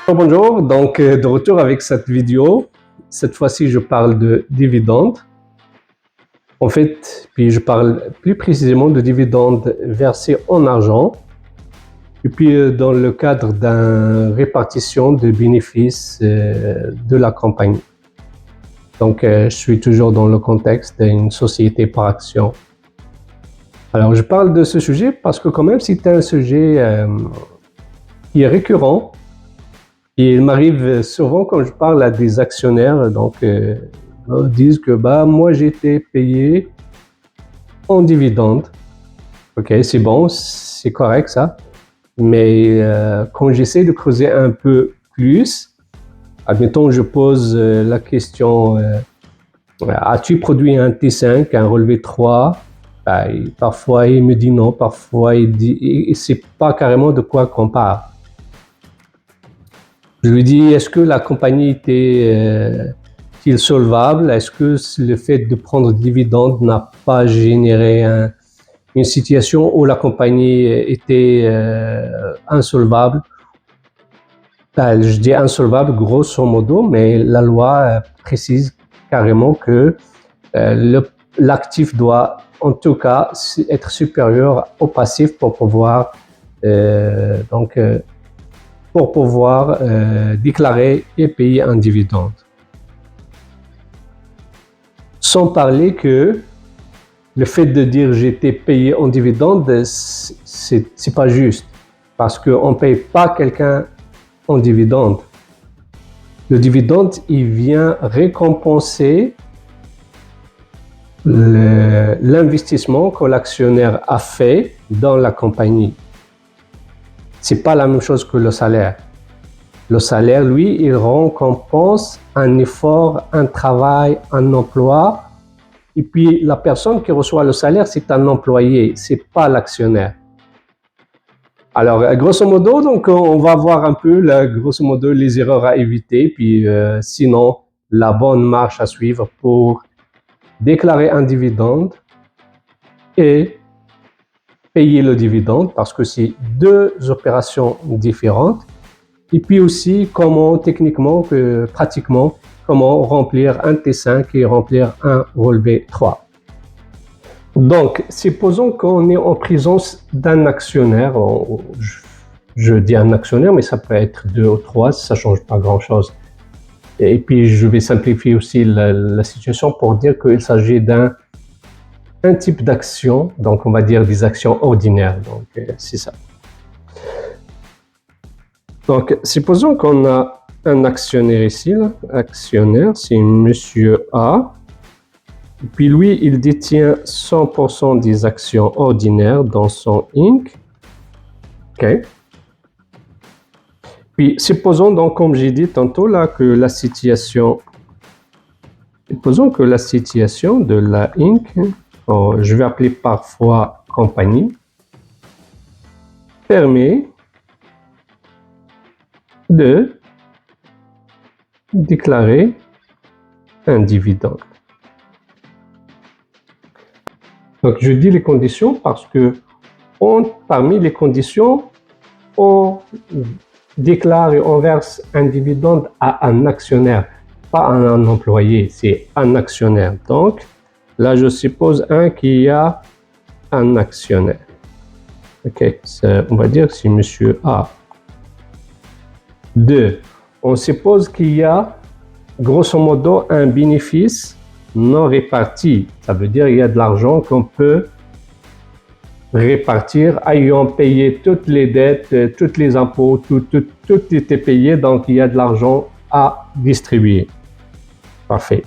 Bonjour, donc de retour avec cette vidéo. Cette fois-ci, je parle de dividendes. En fait, puis je parle plus précisément de dividendes versés en argent. Et puis dans le cadre d'une répartition de bénéfices de la compagnie. Donc je suis toujours dans le contexte d'une société par action. Alors je parle de ce sujet parce que quand même c'est un sujet qui est récurrent. Et il m'arrive souvent quand je parle à des actionnaires, donc ils disent que moi j'ai été payé en dividende. Ok, c'est bon, c'est correct ça. Mais quand j'essaie de creuser un peu plus, admettons je pose la question as-tu produit un T5, un relevé 3? Parfois il me dit non, parfois il dit, et c'est pas carrément de quoi qu'on parle. Je lui dis, est-ce que la compagnie était solvable? Est-ce que le fait de prendre des dividendes n'a pas généré une situation où la compagnie était insolvable? Je dis insolvable grosso modo, mais la loi précise carrément que l'actif doit en tout cas être supérieur au passif pour pouvoir déclarer et payer un dividende. Sans parler que le fait de dire j'ai été payé en dividende, c'est pas juste, parce qu'on ne paye pas quelqu'un en dividende. Le dividende, il vient récompenser l'investissement que l'actionnaire a fait dans la compagnie. C'est pas la même chose que le salaire. Le salaire, lui, il récompense un effort, un travail, un emploi. Et puis, la personne qui reçoit le salaire, c'est un employé, c'est pas l'actionnaire. Alors, grosso modo, donc, on va voir un peu, grosso modo, les erreurs à éviter. Puis, sinon, la bonne marche à suivre pour déclarer un dividende et payer le dividende, parce que c'est deux opérations différentes. Et puis aussi, comment techniquement, pratiquement, comment remplir un T5 et remplir un relevé 3. Donc, supposons qu'on est en présence d'un actionnaire, je dis un actionnaire, mais ça peut être 2 ou 3, ça ne change pas grand-chose. Et puis, je vais simplifier aussi la situation pour dire qu'il s'agit d'un type d'action, donc on va dire des actions ordinaires, donc c'est ça. Donc, supposons qu'on a un actionnaire ici, actionnaire, c'est Monsieur A. Et puis lui, il détient 100% des actions ordinaires dans son Inc. OK. Puis, supposons donc, comme j'ai dit tantôt là, que la situation, supposons que la situation de la Inc., je vais appeler parfois compagnie, permet de déclarer un dividende. Donc, je dis les conditions parce que parmi les conditions, on déclare et on verse un dividende à un actionnaire, pas à un employé, c'est un actionnaire. Donc, là, je suppose qu'il y a un actionnaire. OK, on va dire que c'est Monsieur A. 2. On suppose qu'il y a, grosso modo, un bénéfice non réparti. Ça veut dire qu'il y a de l'argent qu'on peut répartir ayant payé toutes les dettes, tous les impôts, tout était payé, donc il y a de l'argent à distribuer. Parfait.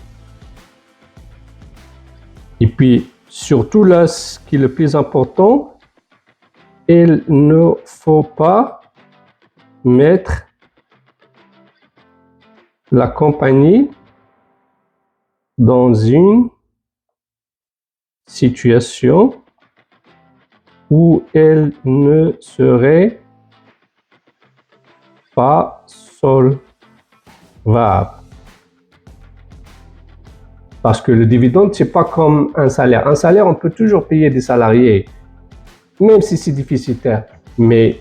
Et puis, surtout là, ce qui est le plus important, il ne faut pas mettre la compagnie dans une situation où elle ne serait pas solvable. Parce que le dividende, c'est pas comme un salaire. Un salaire, on peut toujours payer des salariés, même si c'est déficitaire. Mais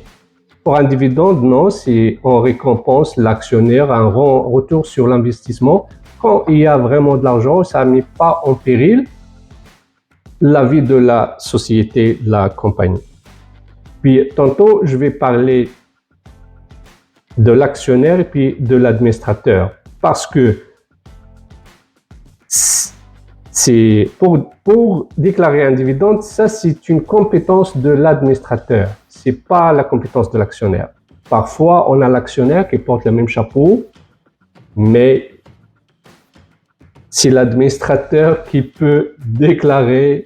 pour un dividende, non, c'est on récompense l'actionnaire un retour sur l'investissement. Quand il y a vraiment de l'argent, ça ne met pas en péril la vie de la société, de la compagnie. Puis tantôt, je vais parler de l'actionnaire et puis de l'administrateur. Parce que c'est pour déclarer un dividende, ça c'est une compétence de l'administrateur. C'est pas la compétence de l'actionnaire. Parfois, on a l'actionnaire qui porte le même chapeau, mais c'est l'administrateur qui peut déclarer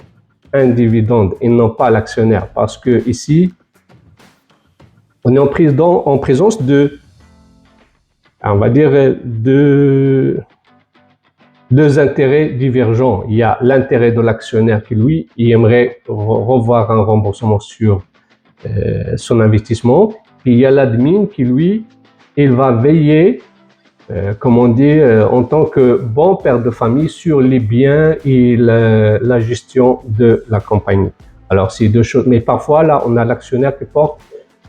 un dividende et non pas l'actionnaire. Parce que ici, on est en présence de, on va dire, deux intérêts divergents. Il y a l'intérêt de l'actionnaire qui, lui, il aimerait revoir un remboursement sur son investissement. Puis il y a l'admin qui, lui, il va veiller, comme on dit, en tant que bon père de famille sur les biens et la gestion de la compagnie. Alors, c'est deux choses. Mais parfois, là, on a l'actionnaire qui porte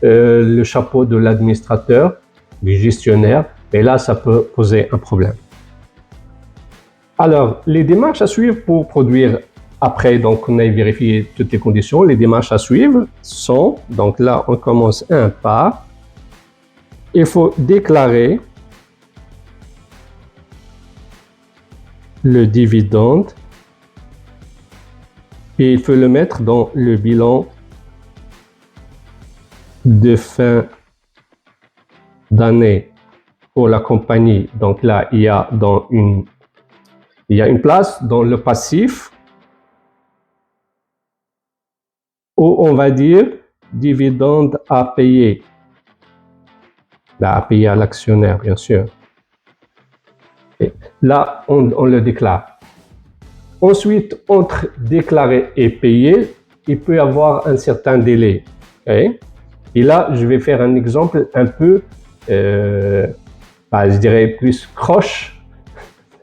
le chapeau de l'administrateur, du gestionnaire. Et là, ça peut poser un problème. Alors, les démarches à suivre pour produire après, donc on a vérifié toutes les conditions. Les démarches à suivre sont, donc là, on commence un par, il faut déclarer le dividende et il faut le mettre dans le bilan de fin d'année pour la compagnie. Donc là, il y a une place dans le passif où on va dire dividende à payer. Là, à payer à l'actionnaire, bien sûr. Et là, on le déclare. Ensuite, entre déclarer et payer, il peut y avoir un certain délai. Okay? Et là, je vais faire un exemple un peu, je dirais plus croche.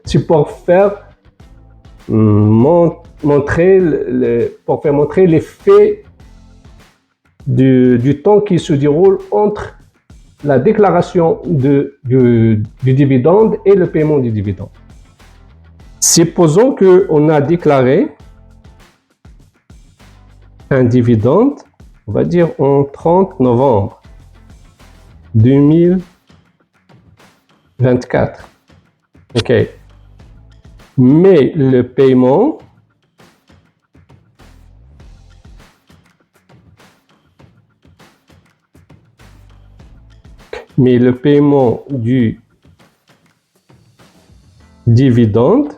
C'est pour faire montrer l'effet du temps qui se déroule entre la déclaration du dividende et le paiement du dividende. Supposons qu'on a déclaré un dividende, on va dire en 30 novembre 2024. OK. Mais le paiement du dividende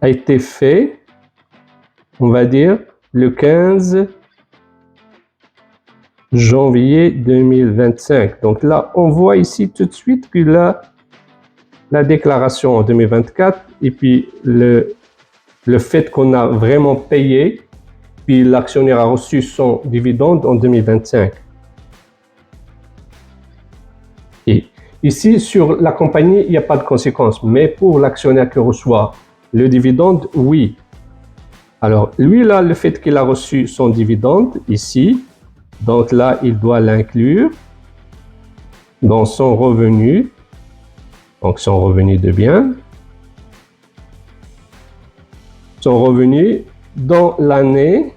a été fait, on va dire, le 15 janvier 2025. Donc là, on voit ici tout de suite que la déclaration en 2024 et puis le fait qu'on a vraiment payé, puis l'actionnaire a reçu son dividende en 2025. Et ici, sur la compagnie, il n'y a pas de conséquences, mais pour l'actionnaire qui reçoit le dividende, oui. Alors, lui, là, le fait qu'il a reçu son dividende ici, donc là, il doit l'inclure dans son revenu, donc son revenu de bien, son revenu dans l'année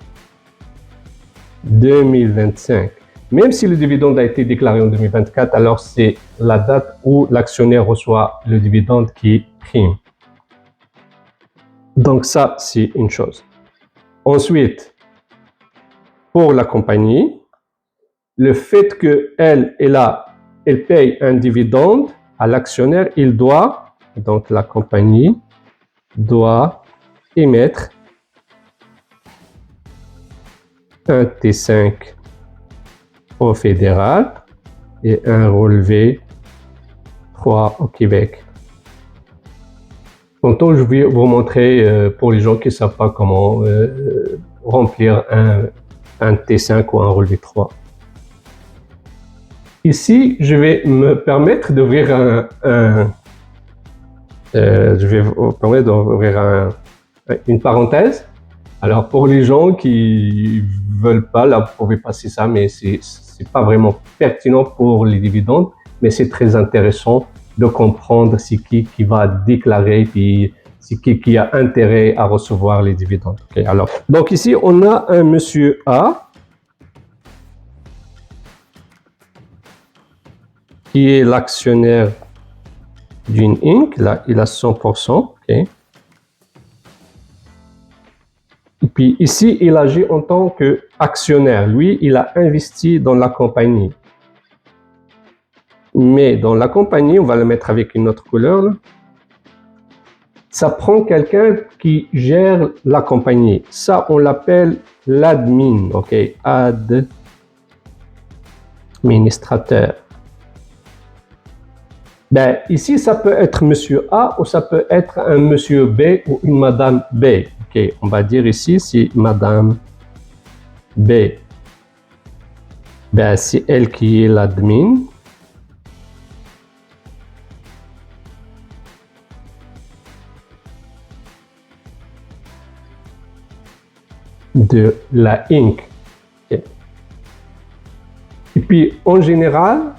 2025. Même si le dividende a été déclaré en 2024, alors c'est la date où l'actionnaire reçoit le dividende qui prime. Donc ça, c'est une chose. Ensuite, pour la compagnie, le fait qu'elle paye un dividende à l'actionnaire, donc la compagnie doit émettre un T5 au fédéral et un relevé 3 au Québec. Tantôt, je vais vous montrer pour les gens qui ne savent pas comment remplir un T5 ou un relevé 3. Ici, je vais me permettre d'ouvrir Je vais vous permettre d'ouvrir une parenthèse. Alors, pour les gens qui veulent pas, là, vous pouvez passer ça, mais c'est pas vraiment pertinent pour les dividendes, mais c'est très intéressant de comprendre c'est qui va déclarer, puis c'est qui a intérêt à recevoir les dividendes. Okay, alors, donc ici, on a un monsieur A qui est l'actionnaire d'une Inc. Là, il a 100%. Okay. Et puis ici, il agit en tant qu'actionnaire. Lui, il a investi dans la compagnie. Mais dans la compagnie, on va le mettre avec une autre couleur, là. Ça prend quelqu'un qui gère la compagnie. Ça, on l'appelle l'admin, ok? Administrateur. Ben, ici, ça peut être monsieur A ou ça peut être un monsieur B ou une madame B. Ok, on va dire ici, c'est madame B. Ben, c'est elle qui est l'admin. De la Inc. Okay. Et puis, en général,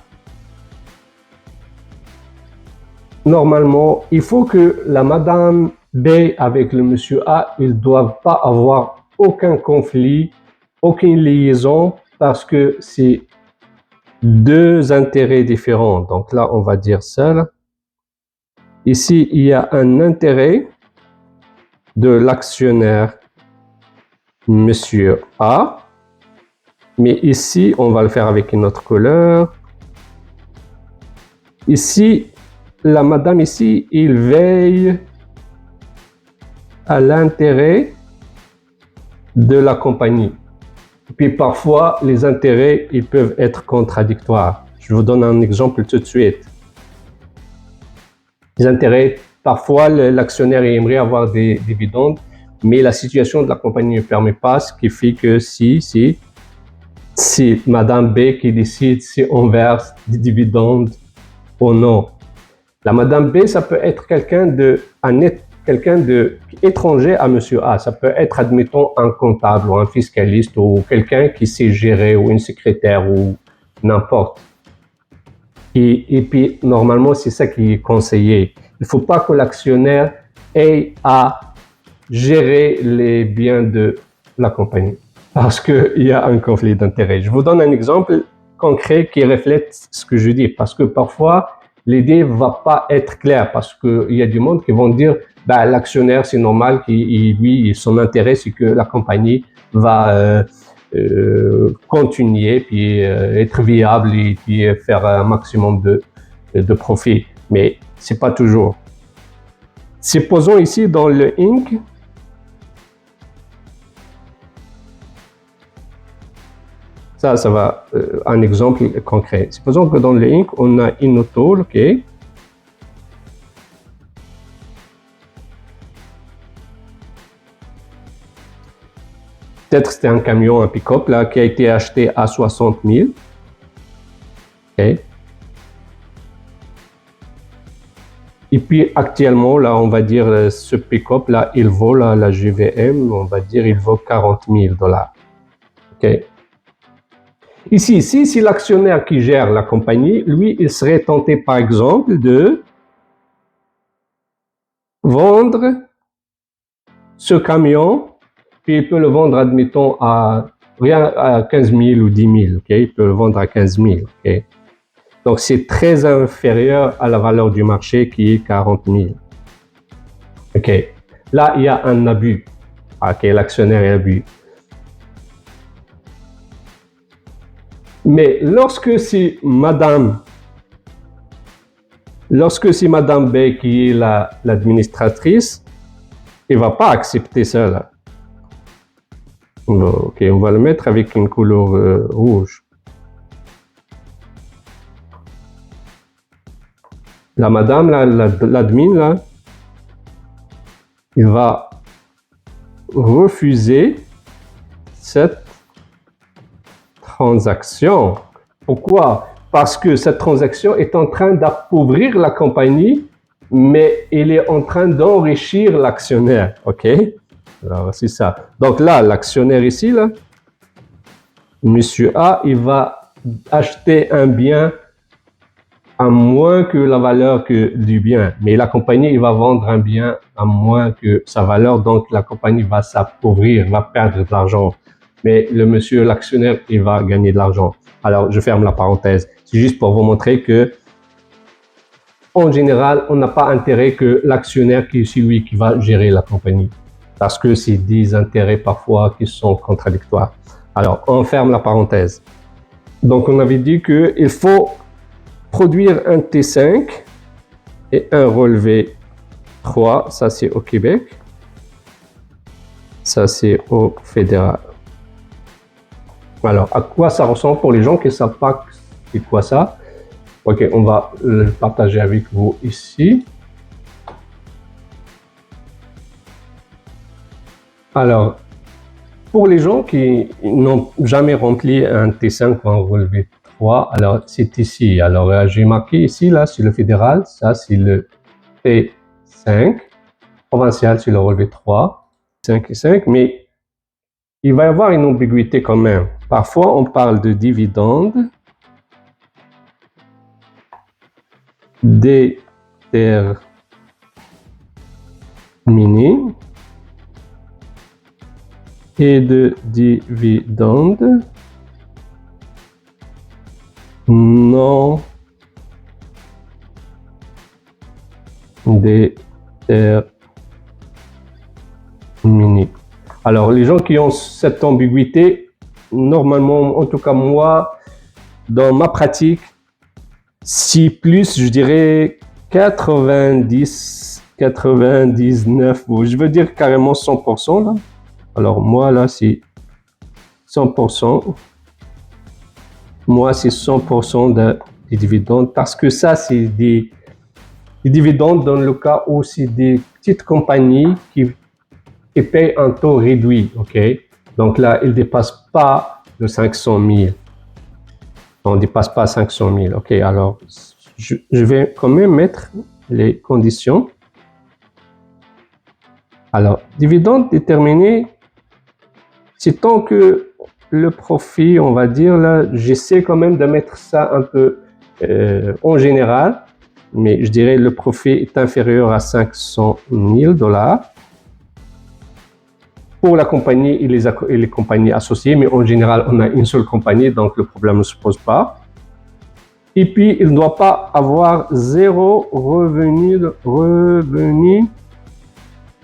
normalement, il faut que la madame B avec le monsieur A, ils ne doivent pas avoir aucun conflit, aucune liaison, parce que c'est deux intérêts différents. Donc là, on va dire ça. Là. Ici, il y a un intérêt de l'actionnaire monsieur A, mais ici, on va le faire avec une autre couleur. Ici, la madame ici, il veille à l'intérêt de la compagnie. Et puis parfois, les intérêts, ils peuvent être contradictoires. Je vous donne un exemple tout de suite. Les intérêts, parfois, l'actionnaire aimerait avoir des dividendes, mais la situation de la compagnie ne permet pas, ce qui fait que si Madame B qui décide si on verse des dividendes ou non. La Madame B, ça peut être quelqu'un étranger à Monsieur A. Ça peut être, admettons, un comptable ou un fiscaliste ou quelqu'un qui sait gérer ou une secrétaire ou n'importe. Et puis, normalement, c'est ça qui est conseillé. Il ne faut pas que l'actionnaire ait à gérer les biens de la compagnie parce qu'il y a un conflit d'intérêts. Je vous donne un exemple concret qui reflète ce que je dis parce que parfois, l'idée ne va pas être claire parce qu'il y a du monde qui vont dire bah, l'actionnaire, c'est normal, lui, son intérêt, c'est que la compagnie va continuer, puis être viable et puis faire un maximum de profit. Mais c'est pas toujours. Supposons ici dans le Inc. Ça va, un exemple concret. Supposons que dans le Inc. on a une auto, ok. Peut-être c'était un camion, un pick-up, là, qui a été acheté à 60 000. Okay. Et puis, actuellement, là, on va dire, ce pick-up, là, il vaut, là, la GVM, on va dire, il vaut 40 000 $. OK. Ici, si l'actionnaire qui gère la compagnie, lui, il serait tenté, par exemple, de vendre ce camion, puis il peut le vendre, admettons, à 15 000 ou 10 000, okay? Il peut le vendre à 15 000, okay? Donc, c'est très inférieur à la valeur du marché qui est 40 000. OK. Là, il y a un abus. OK, l'actionnaire est abus. Mais lorsque c'est Madame B qui est l'administratrice, elle ne va pas accepter ça, là. OK, on va le mettre avec une couleur rouge. La madame, l'admin, là, il va refuser cette transaction. Pourquoi? Parce que cette transaction est en train d'appauvrir la compagnie mais il est en train d'enrichir l'actionnaire, ok? Alors, c'est ça. Donc là, l'actionnaire ici, là, Monsieur A, il va acheter un bien à moins que la valeur du bien. Mais la compagnie, il va vendre un bien à moins que sa valeur. Donc, la compagnie va s'appauvrir, va perdre de l'argent. Mais le monsieur, l'actionnaire, il va gagner de l'argent. Alors, je ferme la parenthèse. C'est juste pour vous montrer que, en général, on n'a pas intérêt que l'actionnaire qui est celui qui va gérer la compagnie. Parce que c'est des intérêts parfois qui sont contradictoires. Alors, on ferme la parenthèse. Donc, on avait dit qu'il faut produire un T5 et un relevé 3, ça c'est au Québec, ça c'est au fédéral. Alors, à quoi ça ressemble pour les gens qui ne savent pas c'est quoi ça? Ok, on va le partager avec vous ici. Alors, pour les gens qui n'ont jamais rempli un T5 ou un relevé 3, alors c'est ici. Alors, j'ai marqué ici, là, sur le fédéral, ça c'est le T5, provincial c'est le relevé 3, 5 et 5, mais il va y avoir une ambiguïté quand même. Parfois, on parle de dividendes, déterminés et de dividendes non déterminés. Alors, les gens qui ont cette ambiguïté, normalement, en tout cas moi, dans ma pratique, si plus, je dirais 90, 99, je veux dire carrément 100%. Là. Alors, moi, là, c'est 100%. Moi, c'est 100% des dividendes parce que ça, c'est des dividendes dans le cas où c'est des petites compagnies qui payent un taux réduit, ok? Donc là, ils ne dépassent pas de 500 000. On ne dépasse pas 500 000, ok? Alors, je vais quand même mettre les conditions. Alors, dividende déterminé, c'est tant que le profit, on va dire, là, j'essaie quand même de mettre ça un peu en général, mais je dirais le profit est inférieur à 500 000 $. Pour la compagnie et les compagnies associées, mais en général, on a une seule compagnie, donc le problème ne se pose pas. Et puis, il ne doit pas avoir zéro revenu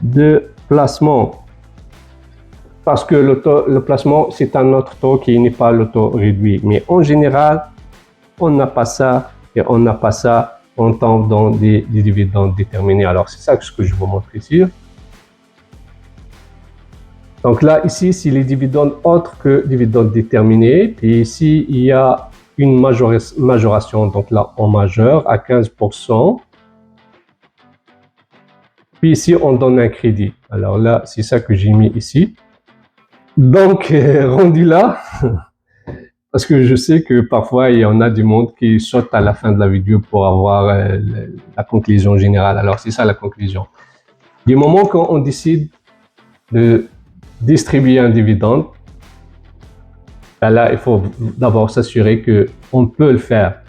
de placement. Parce que le placement, c'est un autre taux qui n'est pas le taux réduit. Mais en général, on n'a pas ça et on n'a pas ça. On tombe dans des dividendes déterminés. Alors, c'est ça que je vous montre ici. Donc là, ici, c'est les dividendes autres que dividendes déterminés. Et ici, il y a une majoration. Donc là, en majeur à 15%. Puis ici, on donne un crédit. Alors là, c'est ça que j'ai mis ici. Donc, rendu là, parce que je sais que parfois, il y en a du monde qui saute à la fin de la vidéo pour avoir la conclusion générale. Alors, c'est ça la conclusion. Du moment qu'on décide de distribuer un dividende, ben là, il faut d'abord s'assurer qu'on peut le faire.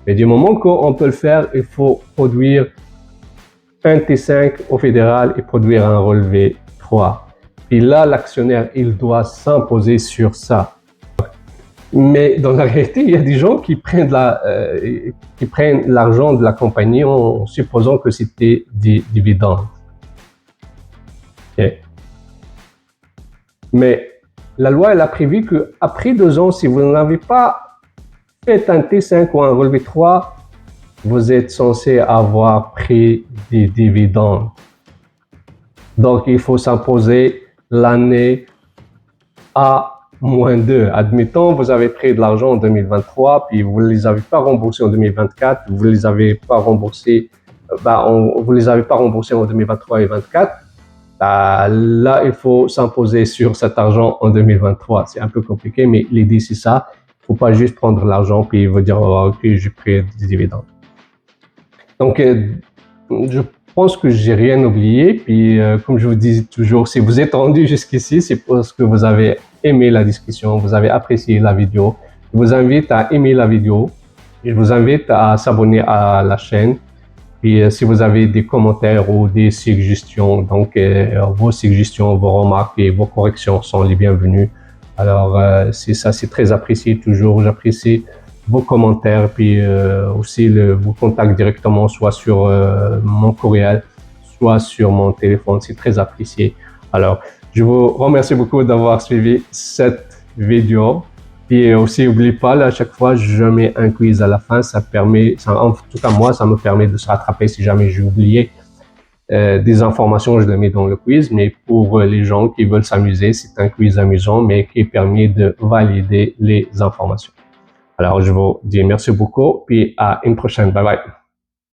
Mais du moment qu'on peut le faire, il faut produire un T5 au fédéral et produire un relevé 3. Et là, l'actionnaire, il doit s'imposer sur ça. Mais dans la réalité, il y a des gens qui prennent l'argent de la compagnie en supposant que c'était des dividendes. Okay. Mais la loi, elle a prévu qu'après 2 ans, si vous n'avez pas fait un T5 ou un relevé 3, vous êtes censé avoir pris des dividendes. Donc, il faut s'imposer l'année A-2. Admettons, vous avez pris de l'argent en 2023, puis vous ne les avez pas remboursés en 2024, vous ne les avez pas remboursés, vous les avez pas remboursés en 2023 et 2024. Là, il faut s'imposer sur cet argent en 2023. C'est un peu compliqué, mais l'idée, c'est ça. Il ne faut pas juste prendre l'argent puis vous dire, oh, ok, j'ai pris des dividendes. Donc, je pense que j'ai rien oublié. Puis, comme je vous dis toujours, si vous êtes rendu jusqu'ici, c'est parce que vous avez aimé la discussion, vous avez apprécié la vidéo. Je vous invite à aimer la vidéo. Je vous invite à s'abonner à la chaîne. Puis, si vous avez des commentaires ou des suggestions, donc vos suggestions, vos remarques et vos corrections sont les bienvenues. Alors, c'est très apprécié toujours. J'apprécie vos commentaires, puis aussi vos contacts directement, soit sur mon courriel, soit sur mon téléphone. C'est très apprécié. Alors, je vous remercie beaucoup d'avoir suivi cette vidéo. Puis aussi, n'oubliez pas, là, à chaque fois, je mets un quiz à la fin. Ça permet, en tout cas, moi, ça me permet de se rattraper si jamais j'ai oublié des informations, je les mets dans le quiz. Mais pour les gens qui veulent s'amuser, c'est un quiz amusant, mais qui permet de valider les informations. Alors, je vous dis merci beaucoup, puis à une prochaine. Bye bye.